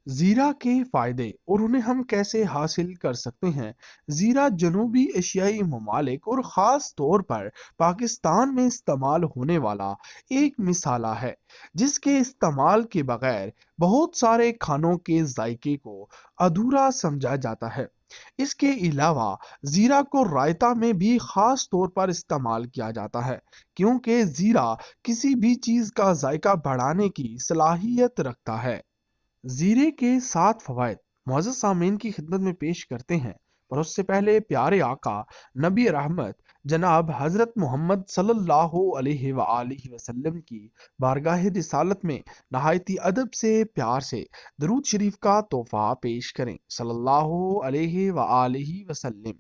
जीरा के फायदे और उन्हें हम कैसे हासिल कर सकते हैं। जीरा जनूबी एशियाई ममालिक और ख़ास तौर पर पाकिस्तान में इस्तेमाल होने वाला एक मिसाला है, जिसके इस्तेमाल के बगैर बहुत सारे खानों के जायके को अधूरा समझा जाता है। इसके अलावा जीरा को रायता में भी ख़ास तौर पर इस्तेमाल किया जाता है, क्योंकि जीरा किसी भी चीज़ का जायका बढ़ाने की सलाहियत रखता है। जीरे के 7 फवायद मुअज़्ज़ज़ सामीन की खिदमत में पेश करते हैं, पर उससे पहले प्यारे आका नबी रहमत जनाब हज़रत मोहम्मद सल्लल्लाहु अलैहि वआलिहि वसल्लम की बारगाह रिसालत में नहायती अदब से प्यार से दरूद शरीफ का तोहफा पेश करें सल्लल्लाहु अलैहि वआलिहि वसल्लम।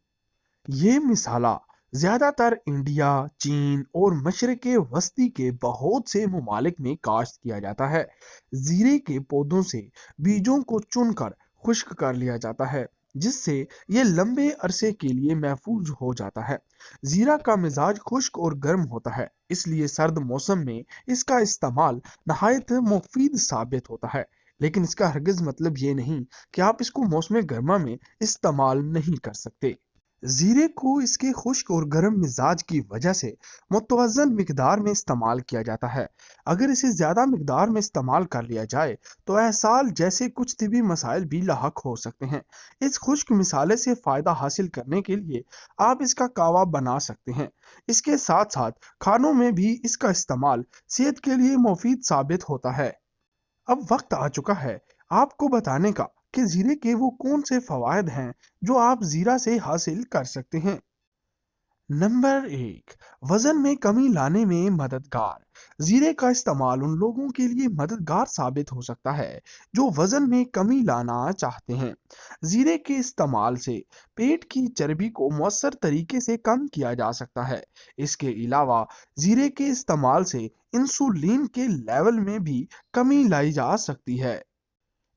ये मिसाला ज्यादातर इंडिया, चीन और मशरक़ वस्ती के बहुत से ममालिक में काश्त किया जाता है। जीरे के पौधों से बीजों को चुनकर खुश्क कर लिया जाता है, जिससे ये लंबे अरसे के लिए महफूज हो जाता है। जीरा का मिजाज खुश्क और गर्म होता है, इसलिए सर्द मौसम में इसका इस्तेमाल नहायत मुफीद साबित होता है। लेकिन इसका हरगिज मतलब ये नहीं कि आप इसको मौसम गर्मा में इस्तेमाल नहीं कर सकते। जीरे को इसके खुश्क और गर्म मिजाज की वजह से मुतवज़्ज़न मिकदार में इस्तेमाल किया जाता है। अगर इसे ज़्यादा मिकदार में इस्तेमाल कर लिया जाए तो एहसाल जैसे कुछ तिबी मसाइल भी लाहक हो सकते हैं। इस खुश्क मिसाले से फ़ायदा हासिल करने के लिए आप इसका कावा बना सकते हैं। इसके साथ साथ खानों में भी इसका इस्तेमाल सेहत के लिए मुफीद साबित होता है। अब वक्त आ चुका है आपको बताने का कि जीरे के वो कौन से फवायद हैं जो आप जीरा से हासिल कर सकते हैं। नंबर 1, वजन में कमी लाने में मददगार। जीरे का इस्तेमाल उन लोगों के लिए मददगार साबित हो सकता है जो वजन में कमी लाना चाहते हैं। जीरे के इस्तेमाल से पेट की चर्बी को मौसर तरीके से कम किया जा सकता है। इसके अलावा जीरे के इस्तेमाल से इंसुलिन के लेवल में भी कमी लाई जा सकती है।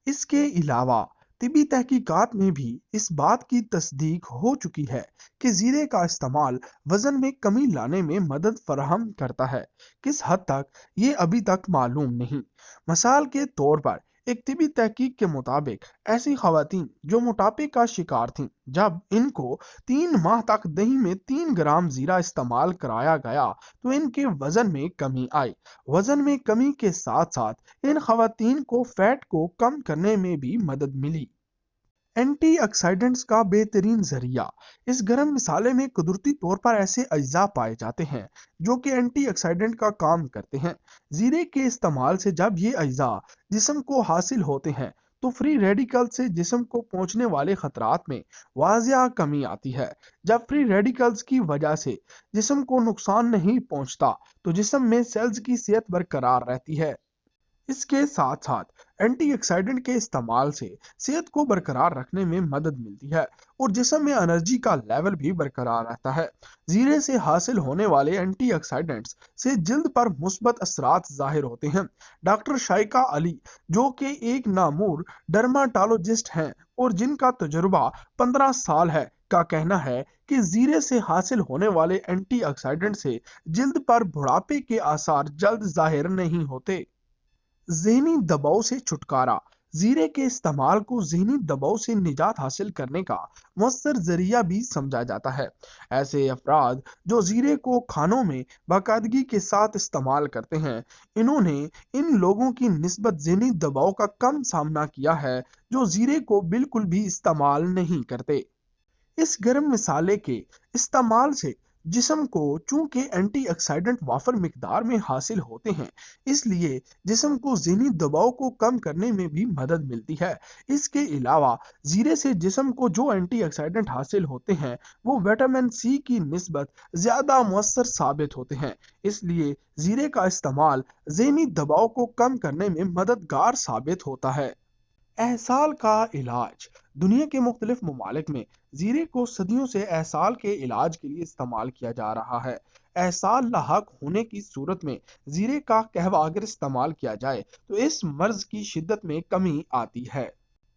इसके अलावा तिबी तहकीकात में भी इस बात की तस्दीक हो चुकी है कि जीरे का इस्तेमाल वजन में कमी लाने में मदद फराहम करता है। किस हद तक ये अभी तक मालूम नहीं। मिसाल के तौर पर एक तिबी तहकीक के मुताबिक ऐसी खवातीन जो मोटापे का शिकार थीं, जब इनको 3 माह तक दही में 3 ग्राम जीरा इस्तेमाल कराया गया तो इनके वजन में कमी आई। वजन में कमी के साथ साथ इन खवातीन को फैट को कम करने में भी मदद मिली। एंटीऑक्सीडेंट्स का बेहतरीन जरिया। इस गर्म मिसाले में कुदरती तौर पर ऐसे अज्जा पाए जाते हैं जो कि एंटीऑक्सीडेंट का काम करते हैं। जीरे के इस्तेमाल से जब ये अज्जा जिस्म को हासिल होते हैं तो फ्री रेडिकल से जिस्म को पहुंचने वाले खतरात में वाजिया कमी आती है। जब फ्री रेडिकल्स की वजह से जिस्म को नुकसान नहीं पहुंचता तो जिस्म में सेल्स की सेहत बरकरार रहती है। इसके साथ साथ एंटीऑक्सीडेंट के इस्तेमाल से सेहत को बरकरार रखने में मदद मिलती है और जिस्म में एनर्जी का लेवल भी बरकरार रहता है। जीरे से हासिल होने वाले एंटीऑक्सीडेंट्स से जिल्द पर मुस्बत असरात जाहिर होते हैं। डॉक्टर शाइका अली, जो कि एक नामूर डर्माटोलॉजिस्ट हैं और जिनका तजुर्बा 15 साल है, का कहना है कि जीरे से हासिल होने वाले एंटीऑक्सीडेंट से जिल्द पर बुढ़ापे के आसार जल्द जाहिर नहीं होते। ज़हनी दबाव से छुटकारा। जीरे के इस्तेमाल को ज़हनी दबाव से निजात हासिल करने का मौसर जरिया भी समझा जाता है। ऐसे अफराद जो जीरे को खानों में बाकायदगी के साथ इस्तेमाल करते हैं, इन्होंने इन लोगों की निस्बत ज़हनी दबाव का कम सामना किया है जो जीरे को बिल्कुल भी इस्तेमाल नहीं करते। इस गर्म मिसाले के इस्तेमाल से जिस्म को चूंकि एंटीऑक्सीडेंट वाफर मिकदार में हासिल होते हैं, इसलिए जिस्म को ज़हनी दबाव को कम करने में भी मदद मिलती है। इसके अलावा जीरे से जिस्म को जो एंटीऑक्सीडेंट हासिल होते हैं वो विटामिन सी की निस्बत ज़्यादा मुअस्सर साबित होते हैं। इसलिए जीरे का इस्तेमाल ज़हनी दबाव को कम करने में मददगार साबित होता है। एहसाल का इलाज। दुनिया के मुख्तलिफ ममालिक में जीरे को सदियों से एहसाल के इलाज के लिए इस्तेमाल किया जा रहा है। एहसाल लाहक होने की सूरत में जीरे का कहवा अगर इस्तेमाल किया जाए तो इस मर्ज की शिद्दत में कमी आती है।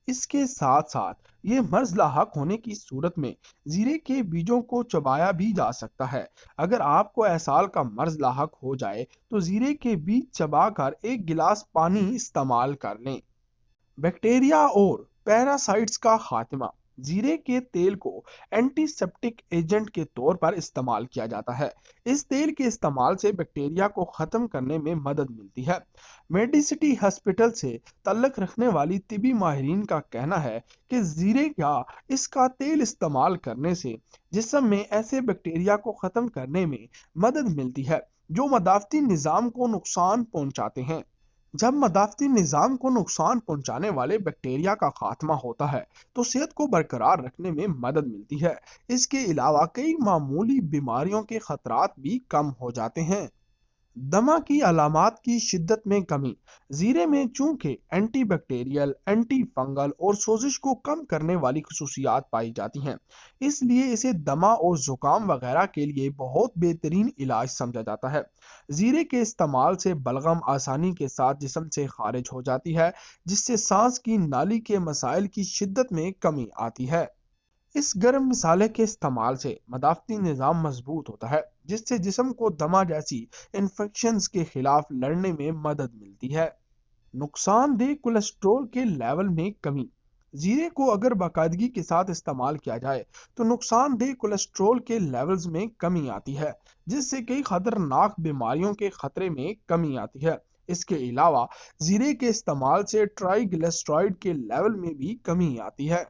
इसके साथ साथ ये मर्ज लाहक होने की सूरत में जीरे के बीजों को चबाया भी जा सकता है। अगर आपको एहसाल का मर्ज लाहक हो जाए तो जीरे के बीज चबाकर 1 गिलास पानी इस्तेमाल कर लें। बैक्टीरिया और पैरासाइट्स का खात्मा। जीरे के तेल को एंटीसेप्टिक एजेंट के तौर पर इस्तेमाल किया जाता है। इस तेल के इस्तेमाल से बैक्टीरिया को खत्म करने में मदद मिलती है। मेडिसिटी हॉस्पिटल से तल्लक रखने वाली तिबी माहिरीन का कहना है कि जीरे या इसका तेल इस्तेमाल करने से जिस्म में ऐसे बैक्टीरिया को खत्म करने में मदद मिलती है जो मदाफती निज़ाम को नुकसान पहुंचाते हैं। जब मदाफती निज़ाम को नुकसान पहुंचाने वाले बैक्टीरिया का खात्मा होता है तो सेहत को बरकरार रखने में मदद मिलती है। इसके अलावा कई मामूली बीमारियों के खतरात भी कम हो जाते हैं। दमा की अलामात की शिद्दत में कमी। जीरे में चूंकि एंटी बैक्टीरियल, एंटी फंगल और सोजिश को कम करने वाली खसूसियात पाई जाती हैं, इसलिए इसे दमा और जुकाम वगैरह के लिए बहुत बेहतरीन इलाज समझा जाता है। जीरे के इस्तेमाल से बलगम आसानी के साथ जिस्म से खारिज हो जाती है, जिससे सांस की नाली के मसाइल की शिद्दत में कमी आती है। इस गर्म मसाले के इस्तेमाल से मदाफती निज़ाम मजबूत होता है, जिससे जिस्म को दमा जैसी इन्फेक्शंस के खिलाफ लड़ने में मदद मिलती है। नुकसानदेह कोलेस्ट्रॉल के लेवल में कमी। जीरे को अगर बाकायदगी के साथ इस्तेमाल किया जाए तो नुकसानदेह कोलेस्ट्रॉल के लेवल्स में कमी आती है, जिससे कई खतरनाक बीमारियों के खतरे में कमी आती है। इसके अलावा जीरे के इस्तेमाल से ट्राइग्लिसराइड के लेवल में भी कमी आती है।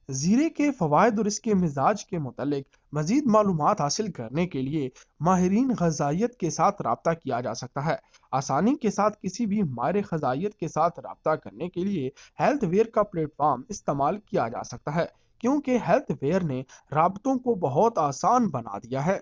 जीरे के फ़वाइद और इसके मिजाज के मुतालिक मज़ीद मालूमात हासिल करने के लिए माहिरीन ग़िज़ाइयत के साथ रब्ता किया जा सकता है। आसानी के साथ किसी भी माहिर ग़िज़ाइयत के साथ रब्ता करने के लिए हेल्थ वेयर का प्लेटफॉर्म इस्तेमाल किया जा सकता है, क्योंकि हेल्थ वेयर ने राबतों को बहुत आसान बना दिया है।